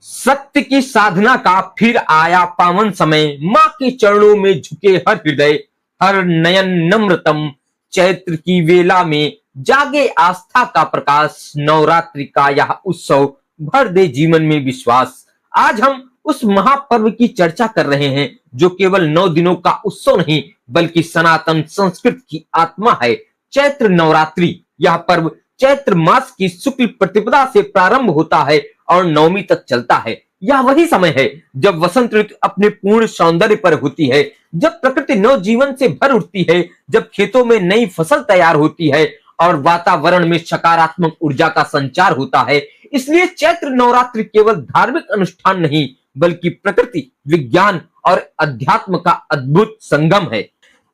सत्य की साधना का फिर आया पावन समय, माँ के चरणों में झुके हर हृदय, हर नयन नम्रतम। चैत्र की वेला में जागे आस्था का प्रकाश, नवरात्रि का यह उत्सव भर दे जीवन में विश्वास। आज हम उस महापर्व की चर्चा कर रहे हैं जो केवल 9 दिनों का उत्सव नहीं बल्कि सनातन संस्कृति की आत्मा है। चैत्र नवरात्रि यह पर्व चैत्र मास की शुक्ल प्रतिपदा से प्रारंभ होता है और नवमी तक चलता है। यह वही समय है जब वसंत ऋतु अपने पूर्ण सौंदर्य पर होती है, जब प्रकृति नव जीवन से भर उठती है, जब खेतों में नई फसल तैयार होती है और वातावरण में सकारात्मक ऊर्जा का संचार होता है। इसलिए चैत्र नवरात्रि केवल धार्मिक अनुष्ठान नहीं बल्कि प्रकृति, विज्ञान और अध्यात्म का अद्भुत संगम है।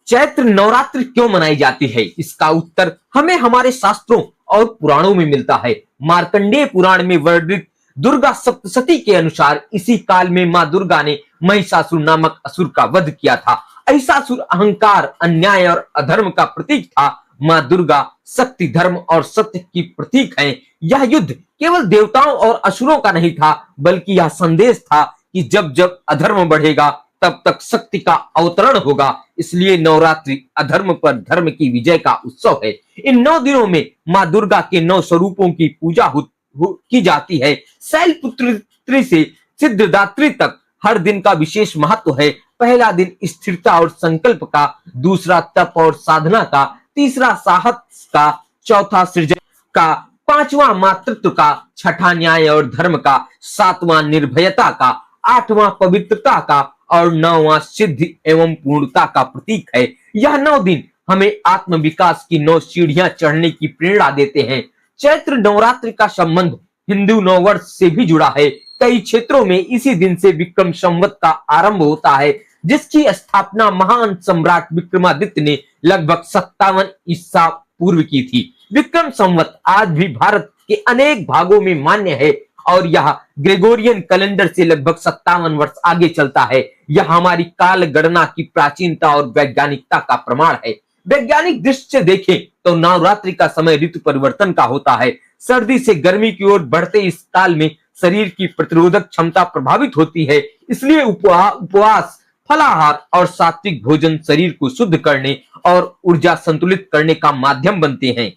चैत्र नवरात्रि क्यों मनाई जाती है, इसका उत्तर हमें हमारे शास्त्रों और पुराणों में मिलता है। मार्कंडेय पुराण में वर्णित दुर्गा सप्तशती के अनुसार इसी काल में मां दुर्गा ने महिषासुर नामक असुर का वध किया था। महिषासुर अहंकार, अन्याय और अधर्म का प्रतीक था। मां दुर्गा शक्ति, धर्म और सत्य की प्रतीक है। यह युद्ध केवल देवताओं और असुरों का नहीं था बल्कि यह संदेश था कि जब जब अधर्म बढ़ेगा तब तक शक्ति का अवतरण होगा। इसलिए नवरात्रि अधर्म पर धर्म की विजय का उत्सव है। इन 9 दिनों में मां दुर्गा के 9 स्वरूपों की पूजा की जाती है। शैलपुत्री से सिद्धदात्री तक हर दिन का विशेष महत्व है। पहला दिन स्थिरता और संकल्प का, दूसरा तप और साधना का, तीसरा साहस का, चौथा सृजन का, पांचवा मातृत्व का, छठा न्याय और धर्म का, सातवां निर्भयता का, आठवां पवित्रता का और 9वां सिद्धि एवं पूर्णता का प्रतीक है। यह 9 दिन हमें आत्म विकास की 9 सीढ़ियां चढ़ने की प्रेरणा देते हैं। चैत्र नवरात्रि का संबंध हिंदू नववर्ष से भी जुड़ा है। कई क्षेत्रों में इसी दिन से विक्रम संवत का आरंभ होता है, जिसकी स्थापना महान सम्राट विक्रमादित्य ने लगभग 57 ईसा पूर्व की थी। विक्रम संवत आज भी भारत के अनेक भागों में मान्य है और यह ग्रेगोरियन कैलेंडर से लगभग 57 वर्ष आगे चलता है। यह हमारी काल गणना की प्राचीनता और वैज्ञानिकता का प्रमाण है। वैज्ञानिक दृष्टि से देखें तो नवरात्रि का समय ऋतु परिवर्तन का होता है। सर्दी से गर्मी की ओर बढ़ते इस काल में शरीर की प्रतिरोधक क्षमता प्रभावित होती है। इसलिए उपवास, फलाहार और सात्विक भोजन शरीर को शुद्ध करने और ऊर्जा संतुलित करने का माध्यम बनते हैं।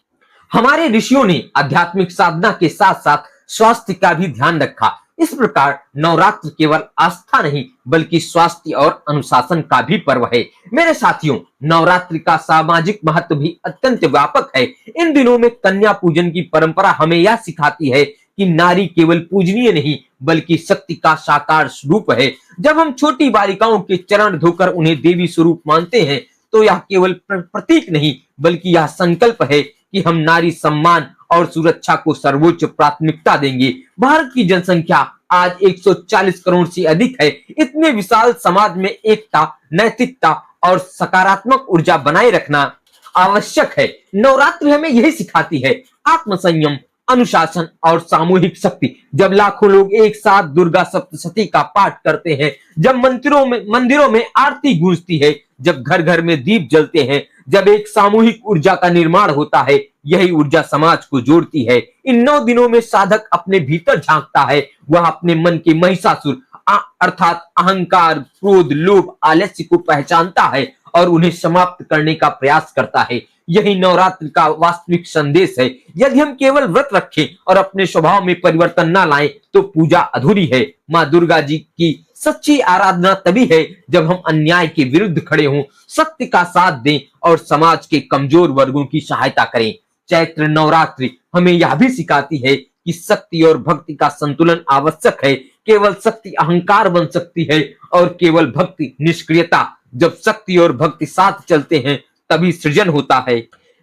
हमारे ऋषियों ने आध्यात्मिक साधना के साथ साथ स्वास्थ्य का भी ध्यान रखा। इस प्रकार नवरात्र केवल आस्था नहीं बल्कि स्वास्थ्य और अनुशासन का भी पर्व है। मेरे साथियों, नवरात्रि का सामाजिक महत्व भी अत्यंत व्यापक है। इन दिनों में कन्या पूजन की परंपरा हमें यह सिखाती है कि नारी केवल पूजनीय नहीं बल्कि शक्ति का साकार स्वरूप है। जब हम छोटी बालिकाओं के चरण धोकर उन्हें देवी स्वरूप मानते हैं तो यह केवल प्रतीक नहीं बल्कि यह संकल्प है कि हम नारी सम्मान और सुरक्षा को सर्वोच्च प्राथमिकता देंगे। भारत की जनसंख्या आज 140 करोड़ से अधिक है। इतने विशाल समाज में एकता, नैतिकता और सकारात्मक ऊर्जा बनाए रखना आवश्यक है। नवरात्रि हमें यही सिखाती है, आत्मसंयम, अनुशासन और सामूहिक शक्ति। जब लाखों लोग एक साथ दुर्गा सप्तशती का पाठ करते हैं, जब मंदिरों में आरती गूंजती है, जब घर घर में दीप जलते हैं, जब एक सामूहिक ऊर्जा का निर्माण होता है, यही ऊर्जा समाज को जोड़ती है। इन 9 दिनों में साधक अपने भीतर झांकता है। वह अपने मन के महिषासुर अर्थात अहंकार, क्रोध, लोभ, आलस्य को पहचानता है और उन्हें समाप्त करने का प्रयास करता है। यही नवरात्रि का वास्तविक संदेश है। यदि हम केवल व्रत रखें और अपने स्वभाव में परिवर्तन न लाएं तो पूजा अधूरी है। मां दुर्गा जी की सच्ची आराधना तभी है जब हम अन्याय के विरुद्ध खड़े हों, सत्य का साथ दें और समाज के कमजोर वर्गों की सहायता करें। चैत्र नवरात्रि हमें यह भी सिखाती है कि शक्ति और भक्ति का संतुलन आवश्यक है। केवल शक्ति अहंकार बन सकती है और केवल भक्ति निष्क्रियता। जब शक्ति और भक्ति साथ चलते हैं तभी सृजन होता है।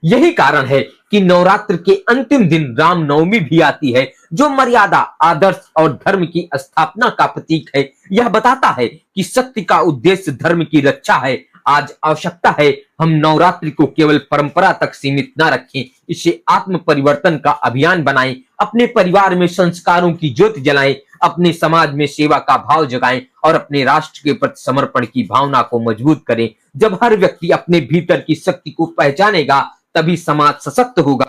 यही कारण है कि नवरात्र के अंतिम दिन रामनवमी भी आती है, जो मर्यादा, आदर्श और धर्म की स्थापना का प्रतीक है। यह बताता है कि शक्ति का उद्देश्य धर्म की रक्षा है। आज आवश्यकता है हम नवरात्रि को केवल परंपरा तक सीमित न रखें, इसे आत्म परिवर्तन का अभियान बनाएं। अपने परिवार में संस्कारों की ज्योति जलाएं, अपने समाज में सेवा का भाव जगाएं और अपने राष्ट्र के प्रति समर्पण की भावना को मजबूत करें। जब हर व्यक्ति अपने भीतर की शक्ति को पहचानेगा तभी समाज सशक्त होगा।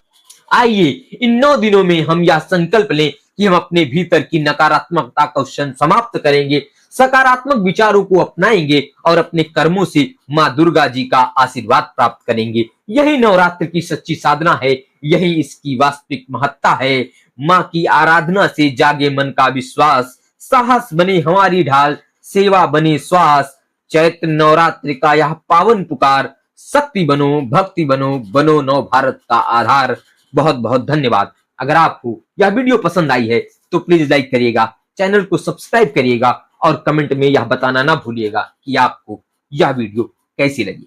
आइए इन 9 दिनों में हम यह संकल्प लें कि हम अपने भीतर की नकारात्मकता को समाप्त करेंगे, सकारात्मक विचारों को अपनाएंगे और अपने कर्मों से माँ दुर्गा जी का आशीर्वाद प्राप्त करेंगे। यही नवरात्र की सच्ची साधना है, यही इसकी वास्तविक महत्ता है। माँ की आराधना से जागे मन का विश्वास, साहस बने हमारी ढाल, सेवा बने श्वास। चैत्र नवरात्रि का यह पावन पुकार, शक्ति बनो, भक्ति बनो, बनो नव भारत का आधार। बहुत बहुत धन्यवाद। अगर आपको यह वीडियो पसंद आई है तो प्लीज लाइक करिएगा, चैनल को सब्सक्राइब करिएगा और कमेंट में यह बताना ना भूलिएगा कि आपको यह वीडियो कैसी लगी।